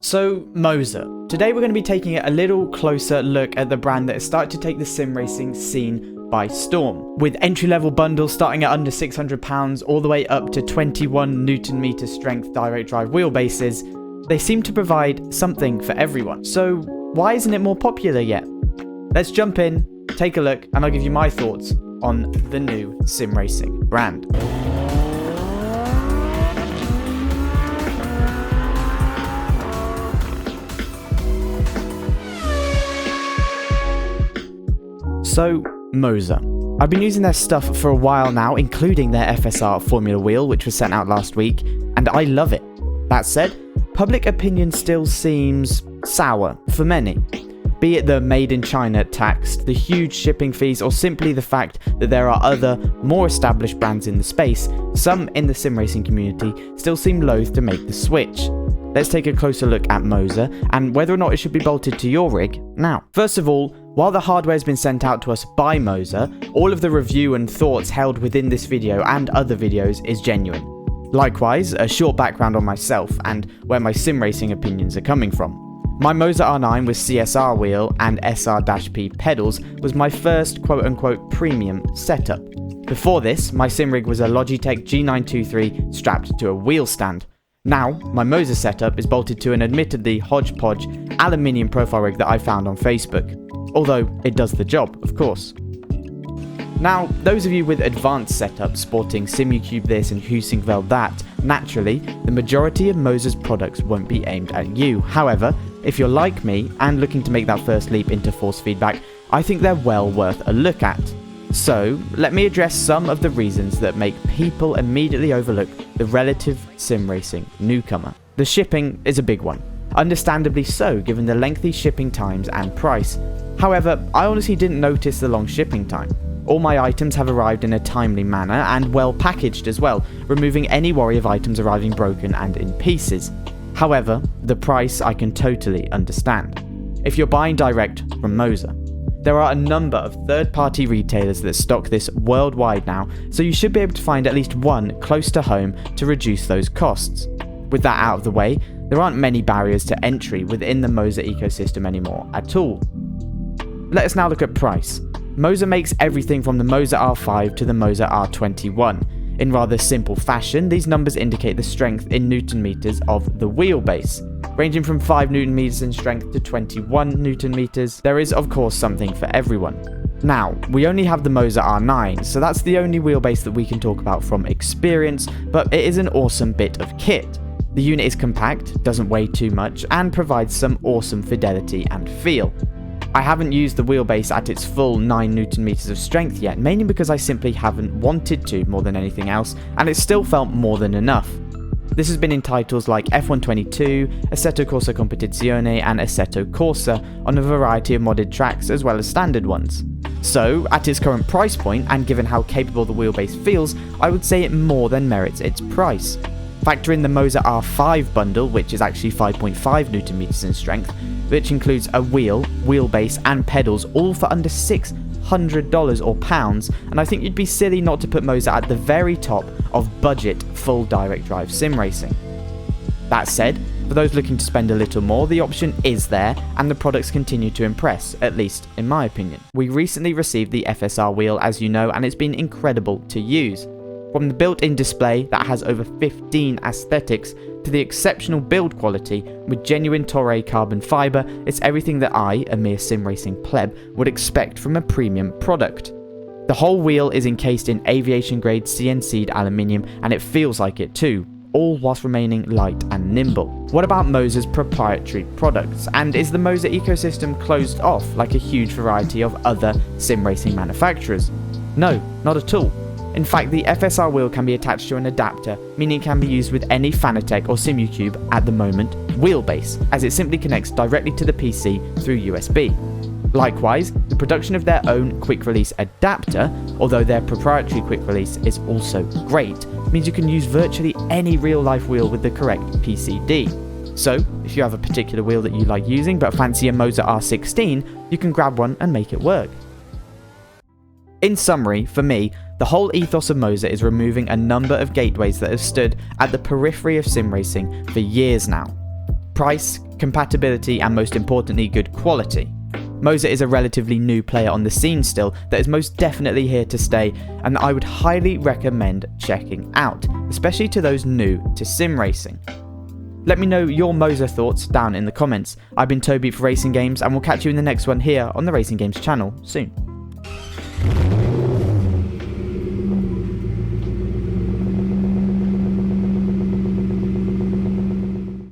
So, MOZA. Today we're going to be taking a little closer look at the brand that has started to take the sim racing scene by storm. With entry-level bundles starting at under £600 all the way up to 21 Nm strength direct drive wheelbases, they seem to provide something for everyone. So, why isn't it more popular yet? Let's jump in, take a look, and I'll give you my thoughts on the new sim racing brand. So, MOZA. I've been using their stuff for a while now, including their FSR Formula Wheel, which was sent out last week, and I love it. That said, public opinion still seems sour for many. Be it the made in China tax, the huge shipping fees, or simply the fact that there are other, more established brands in the space, some in the sim racing community still seem loath to make the switch. Let's take a closer look at MOZA and whether or not it should be bolted to your rig now. First of all, while the hardware has been sent out to us by MOZA, all of the review and thoughts held within this video and other videos is genuine. Likewise, a short background on myself and where my sim racing opinions are coming from. My MOZA R9 with CSR wheel and SR-P pedals was my first quote-unquote premium setup. Before this, my sim rig was a Logitech G923 strapped to a wheel stand. Now, my MOZA setup is bolted to an admittedly hodgepodge aluminium profile rig that I found on Facebook. Although, it does the job, of course. Now, those of you with advanced setups sporting SimuCube this and Husingveld that, naturally, the majority of MOZA's products won't be aimed at you. However, if you're like me and looking to make that first leap into force feedback, I think they're well worth a look at. So, let me address some of the reasons that make people immediately overlook the relative sim racing newcomer. The shipping is a big one. Understandably so, given the lengthy shipping times and price. However, I honestly didn't notice the long shipping time. All my items have arrived in a timely manner and well packaged as well, removing any worry of items arriving broken and in pieces. However, the price I can totally understand. If you're buying direct from MOZA, there are a number of third-party retailers that stock this worldwide now, so you should be able to find at least one close to home to reduce those costs. With that out of the way, there aren't many barriers to entry within the MOZA ecosystem anymore at all. Let us now look at price. MOZA makes everything from the MOZA R5 to the MOZA R21. In rather simple fashion, these numbers indicate the strength in Newton meters of the wheelbase. Ranging from 5 Newton meters in strength to 21 Newton meters, there is of course something for everyone. Now, we only have the MOZA R9, so that's the only wheelbase that we can talk about from experience, but it is an awesome bit of kit. The unit is compact, doesn't weigh too much, and provides some awesome fidelity and feel. I haven't used the wheelbase at its full 9 Newton meters of strength yet, mainly because I simply haven't wanted to more than anything else, and it still felt more than enough. This has been in titles like F122, Assetto Corsa Competizione and Assetto Corsa on a variety of modded tracks as well as standard ones. So, at its current price point and given how capable the wheelbase feels, I would say it more than merits its price. Factor in the MOZA R5 bundle, which is actually 5.5 Newton meters in strength, which includes a wheel, wheelbase and pedals all for under $600 or pounds, and I think you'd be silly not to put MOZA at the very top of budget full direct drive sim racing. That said, for those looking to spend a little more, the option is there and the products continue to impress, at least in my opinion. We recently received the FSR Wheel, as you know, and it's been incredible to use. From the built-in display that has over 15 aesthetics to the exceptional build quality with genuine Toray carbon fibre, it's everything that I, a mere sim racing pleb, would expect from a premium product. The whole wheel is encased in aviation grade CNC'd aluminium and it feels like it too, all whilst remaining light and nimble. What about MOZA's proprietary products? And is the MOZA ecosystem closed off like a huge variety of other sim racing manufacturers? No, not at all. In fact, the FSR wheel can be attached to an adapter, meaning it can be used with any Fanatec or SimuCube at the moment wheelbase, as it simply connects directly to the PC through USB. Likewise, the production of their own quick release adapter, although their proprietary quick release is also great, means you can use virtually any real life wheel with the correct PCD. So, if you have a particular wheel that you like using but fancy a MOZA R16, you can grab one and make it work. In summary, for me, the whole ethos of MOZA is removing a number of gateways that have stood at the periphery of sim racing for years now. Price, compatibility, and most importantly, good quality. MOZA is a relatively new player on the scene still that is most definitely here to stay, and that I would highly recommend checking out, especially to those new to sim racing. Let me know your MOZA thoughts down in the comments. I've been Toby for Racing Games, and we'll catch you in the next one here on the Racing Games channel soon.